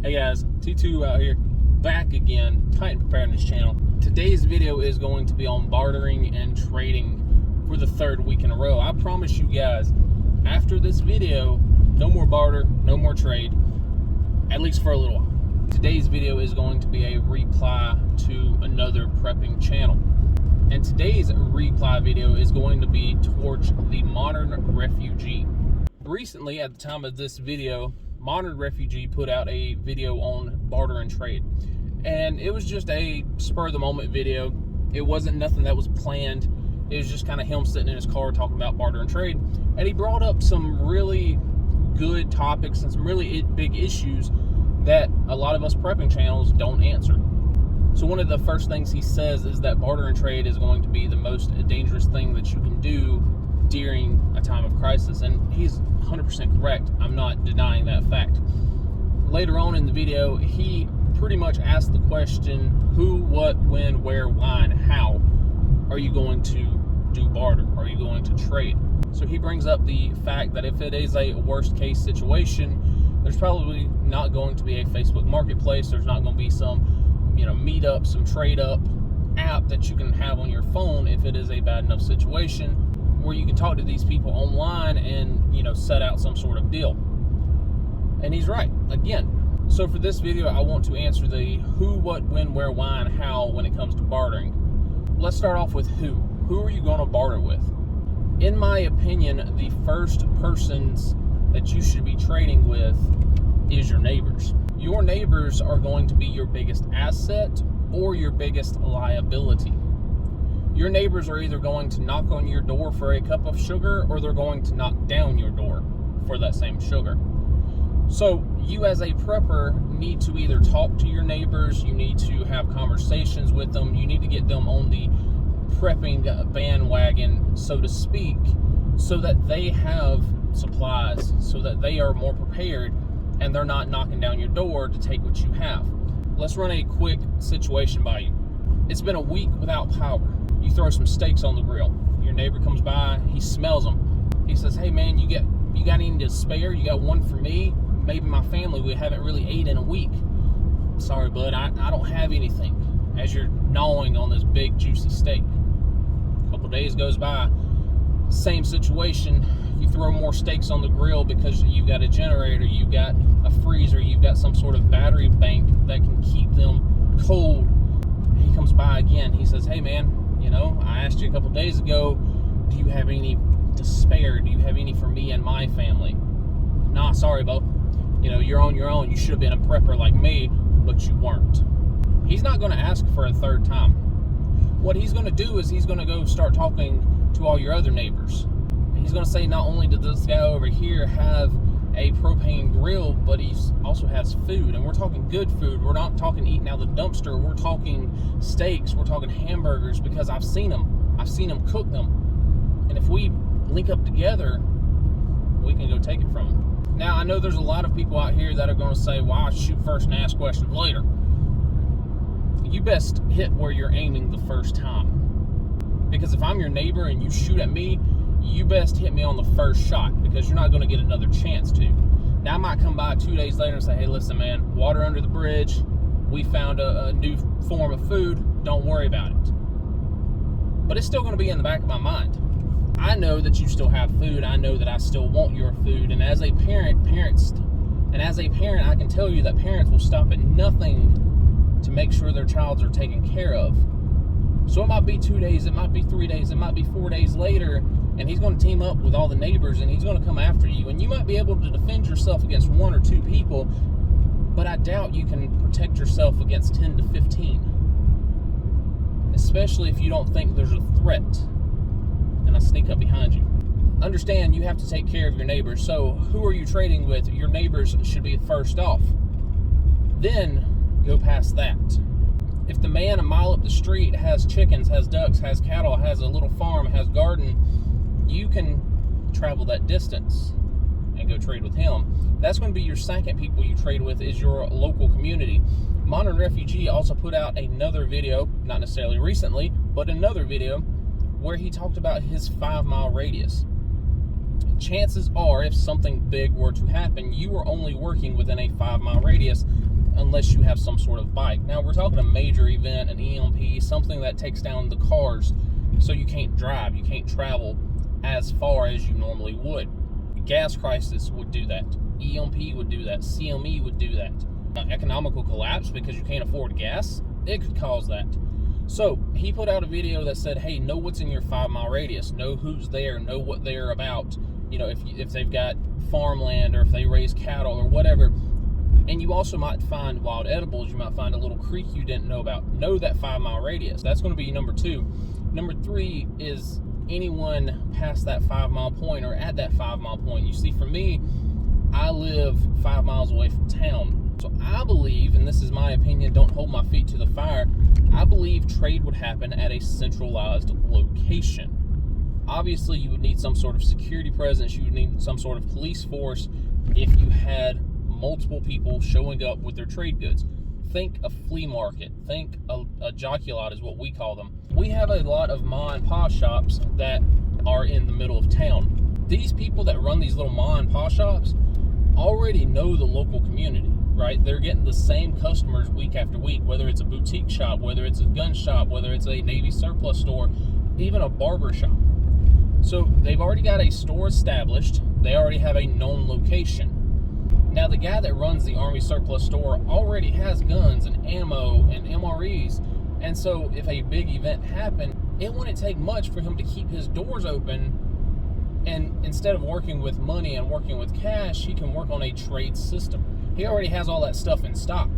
Hey guys, T2 out here, back again, Titan Preparedness channel. Today's video is going to be on bartering and trading for the third week in a row. I promise you guys, after this video, no more barter, no more trade, at least for a little while. Today's video is going to be a reply to another prepping channel. And today's reply video is going to be towards the Modern Refugee. Recently, at the time of this video, Modern Refugee put out a video on barter and trade, and it was just a spur of the moment video. It wasn't nothing that was planned. It was just kind of him sitting in his car talking about barter and trade, and he brought up some really good topics and some really big issues that a lot of us prepping channels don't answer. So one of the first things he says is that barter and trade is going to be the most dangerous thing that you can do during a time of crisis, and he's 100% correct. I'm not denying that fact. Later on in the video, he pretty much asked the question, who, what, when, where, why, and how are you going to do barter? Are you going to trade? So he brings up the fact that if it is a worst case situation, there's probably not going to be a Facebook marketplace. There's not going to be some, meetup, some trade up app that you can have on your phone if it is a bad enough situation, where you can talk to these people online and, set out some sort of deal. And he's right, again. So for this video, I want to answer the who, what, when, where, why, and how when it comes to bartering. Let's start off with who. Who are you going to barter with? In my opinion, the first persons that you should be trading with is your neighbors. Your neighbors are going to be your biggest asset or your biggest liability. Your neighbors are either going to knock on your door for a cup of sugar, or they're going to knock down your door for that same sugar. So you as a prepper need to either talk to your neighbors, you need to have conversations with them, you need to get them on the prepping bandwagon, so to speak, so that they have supplies, so that they are more prepared and they're not knocking down your door to take what you have. Let's run a quick situation by you. It's been a week without power. You throw some steaks on the grill. Your neighbor comes by, he smells them. He says, hey man, you got any to spare? You got one for me? Maybe my family, we haven't really ate in a week. Sorry, bud, I don't have anything. As you're gnawing on this big juicy steak. A couple days goes by, same situation. You throw more steaks on the grill because you've got a generator, you've got a freezer, you've got some sort of battery bank that can keep them cold. He comes by again. He says, hey man, I asked you a couple days ago, do you have any to spare? Do you have any for me and my family? Nah, sorry, Bo. You're on your own. You should have been a prepper like me, but you weren't. He's not going to ask for a third time. What he's going to do is he's going to go start talking to all your other neighbors. He's going to say, not only did this guy over here have a propane grill, but he also has food, and we're talking good food. We're not talking eating out of the dumpster. We're talking steaks. We're talking hamburgers, because I've seen them cook them, and if we link up together, we can go take it from him. Now, I know there's a lot of people out here that are going to say, well, I'll shoot first and ask questions later. You best hit where you're aiming the first time, because if I'm your neighbor and you shoot at me, you best hit me on the first shot, because you're not going to get another chance to. Now, I might come by 2 days later and say, hey, listen, man, water under the bridge. We found a new form of food. Don't worry about it. But it's still going to be in the back of my mind. I know that you still have food. I know that I still want your food. And as a parent, I can tell you that parents will stop at nothing to make sure their childs are taken care of. So it might be 2 days, it might be 3 days, it might be 4 days later, and he's going to team up with all the neighbors, and he's going to come after you. And you might be able to defend yourself against 1 or 2 people, but I doubt you can protect yourself against 10 to 15. Especially if you don't think there's a threat, and I sneak up behind you. Understand, you have to take care of your neighbors. So who are you trading with? Your neighbors should be first off. Then go past that. If the man a mile up the street has chickens, has ducks, has cattle, has a little farm, has garden, you can travel that distance and go trade with him. That's going to be your second people you trade with, is your local community. Modern Refugee also put out another video, not necessarily recently, but another video where he talked about his 5-mile radius. Chances are, if something big were to happen, you are only working within a 5-mile radius, unless you have some sort of bike. Now, we're talking a major event, an EMP, something that takes down the cars so you can't drive, you can't travel as far as you normally would. Gas crisis would do that. EMP would do that. CME would do that. Economical collapse because you can't afford gas, it could cause that. So he put out a video that said, hey, know what's in your 5-mile radius, know who's there, know what they're about, you know, if they've got farmland or if they raise cattle or whatever. And you also might find wild edibles, you might find a little creek you didn't know about. Know that 5-mile radius. That's going to be number 2. Number 3 is anyone past that 5-mile point or at that 5-mile point. You see, for me, I live 5 miles away from town. So I believe, and this is my opinion, don't hold my feet to the fire, I believe trade would happen at a centralized location. Obviously, you would need some sort of security presence, you would need some sort of police force if you had multiple people showing up with their trade goods. Think a flea market, think a jockey lot is what we call them. We have a lot of ma and pa shops that are in the middle of town. These people that run these little ma and pa shops already know the local community, right? They're getting the same customers week after week, whether it's a boutique shop, whether it's a gun shop, whether it's a Navy surplus store, even a barber shop. So they've already got a store established. They already have a known location. Now, the guy that runs the Army surplus store already has guns and ammo and MREs. And so if a big event happened, it wouldn't take much for him to keep his doors open. And instead of working with money and working with cash, he can work on a trade system. He already has all that stuff in stock.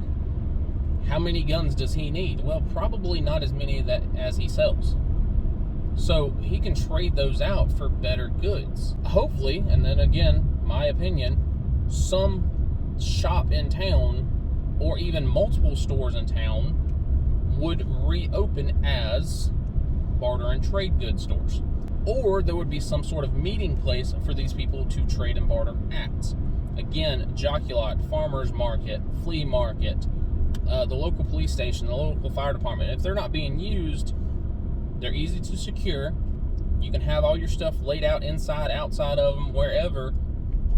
How many guns does he need? Well, probably not as many as he sells. So he can trade those out for better goods. Hopefully, and then again, my opinion, some shop in town or even multiple stores in town would reopen as barter and trade good stores. Or there would be some sort of meeting place for these people to trade and barter at. Again, jockey lot, farmer's market, flea market, the local police station, the local fire department. If they're not being used, they're easy to secure. You can have all your stuff laid out inside, outside of them, wherever,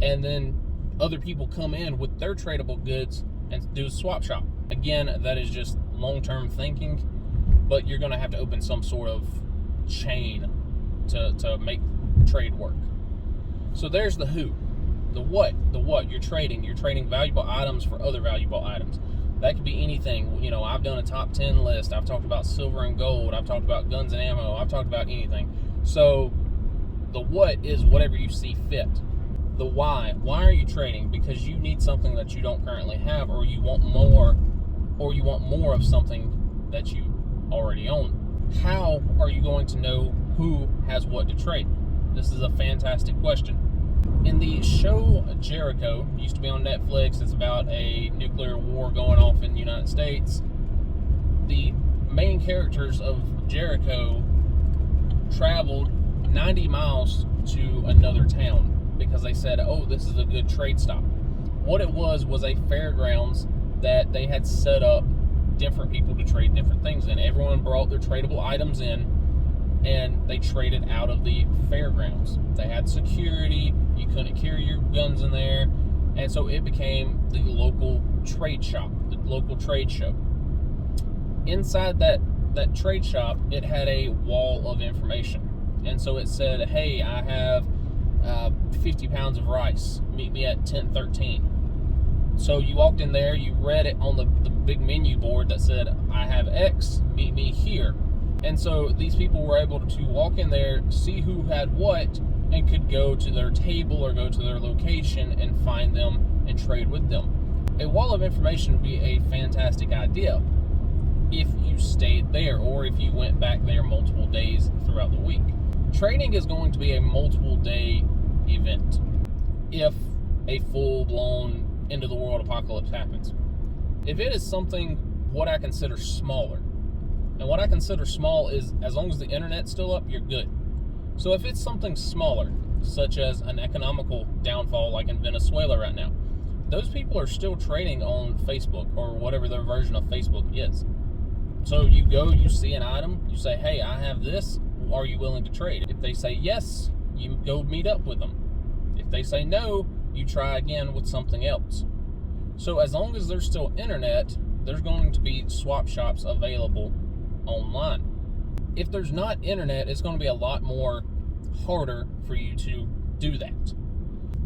and then other people come in with their tradable goods and do a swap shop. Again, that is just long-term thinking, but you're going to have to open some sort of chain to make trade work. So there's the who. The what you're trading valuable items for other valuable items. That could be anything. You know, I've done a top 10 list. I've talked about silver and gold. I've talked about guns and ammo. I've talked about anything. So the what is whatever you see fit. The why are you trading? Because you need something that you don't currently have, or you want more of something that you already own. How are you going to know who has what to trade? This is a fantastic question. In the show Jericho, it used to be on Netflix, it's about a nuclear war going off in the United States. The main characters of Jericho traveled 90 miles to another town because they said, oh, this is a good trade stop. What it was a fairgrounds that they had set up different people to trade different things in. Everyone brought their tradable items in, and they traded out of the fairgrounds. They had security, you couldn't carry your guns in there, and so it became the local trade shop, the local trade show. Inside that trade shop, it had a wall of information, and so it said, hey, I have 50 pounds of rice, meet me at 1013. So you walked in there, you read it on the big menu board that said, I have X, meet me here. And so these people were able to walk in there, see who had what, and could go to their table or go to their location and find them and trade with them. A wall of information would be a fantastic idea if you stayed there or if you went back there multiple days throughout the week. Trading is going to be a multiple day event if a full-blown end of the world apocalypse happens. If it is something what I consider smaller, and what I consider small is as long as the internet's still up, you're good. So if it's something smaller, such as an economical downfall like in Venezuela right now, those people are still trading on Facebook or whatever their version of Facebook is. So you go, you see an item, you say, hey, I have this, are you willing to trade? If they say yes, you go meet up with them. If they say no, you try again with something else. So as long as there's still internet, there's going to be swap shops available online. If there's not internet, it's going to be a lot more harder for you to do that.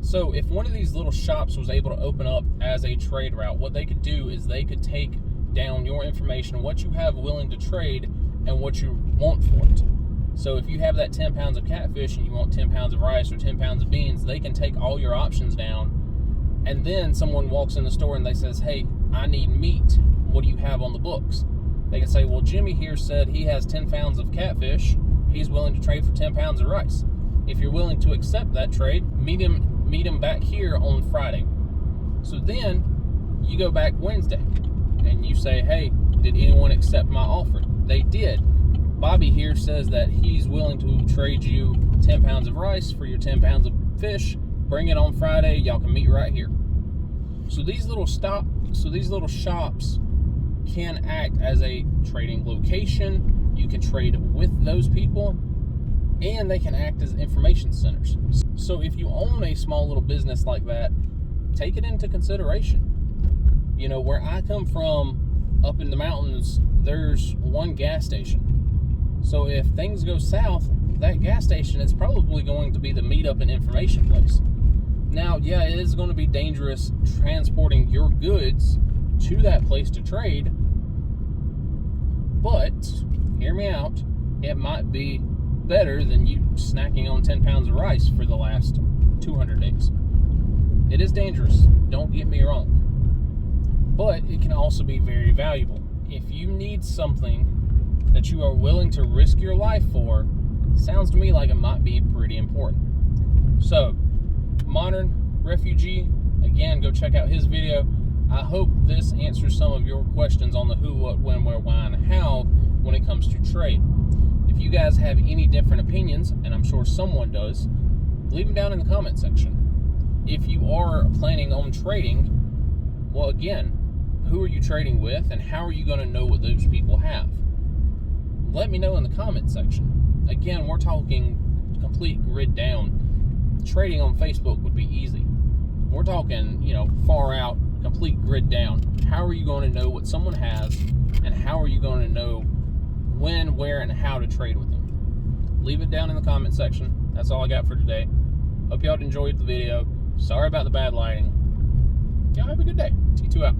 So if one of these little shops was able to open up as a trade route, what they could do is they could take down your information, what you have willing to trade and what you want for it. So if you have that 10 pounds of catfish and you want 10 pounds of rice or 10 pounds of beans, they can take all your options down. And then someone walks in the store and they says, hey, I need meat. What do you have on the books? They can say, well, Jimmy here said he has 10 pounds of catfish. He's willing to trade for 10 pounds of rice. If you're willing to accept that trade, meet him back here on Friday. So then you go back Wednesday and you say, hey, did anyone accept my offer? They did. Bobby here says that he's willing to trade you 10 pounds of rice for your 10 pounds of fish. Bring it on Friday. Y'all can meet right here. So these little shops can act as a trading location. You can trade with those people, and they can act as information centers. So if you own a small little business like that, take it into consideration. You know, where I come from, up in the mountains, there's one gas station. So if things go south, that gas station is probably going to be the meetup and information place. Now, yeah, it is going to be dangerous transporting your goods to that place to trade, but hear me out, it might be better than you snacking on 10 pounds of rice for the last 200 days. It is dangerous, don't get me wrong, but it can also be very valuable. If you need something that you are willing to risk your life for, sounds to me like it might be pretty important. So, Modern Refugee, again, go check out his video. I hope this answers some of your questions on the who, what, when, where, why, and how when it comes to trade. If you guys have any different opinions, and I'm sure someone does, leave them down in the comment section. If you are planning on trading, well, again, who are you trading with, and how are you going to know what those people have? Let me know in the comment section. Again, we're talking complete grid down. Trading on Facebook would be easy. We're talking, far out, complete grid down. How are you going to know what someone has, and how are you going to know when, where, and how to trade with them? Leave it down in the comment section. That's all I got for today. Hope y'all enjoyed the video. Sorry about the bad lighting. Y'all have a good day. T2 out.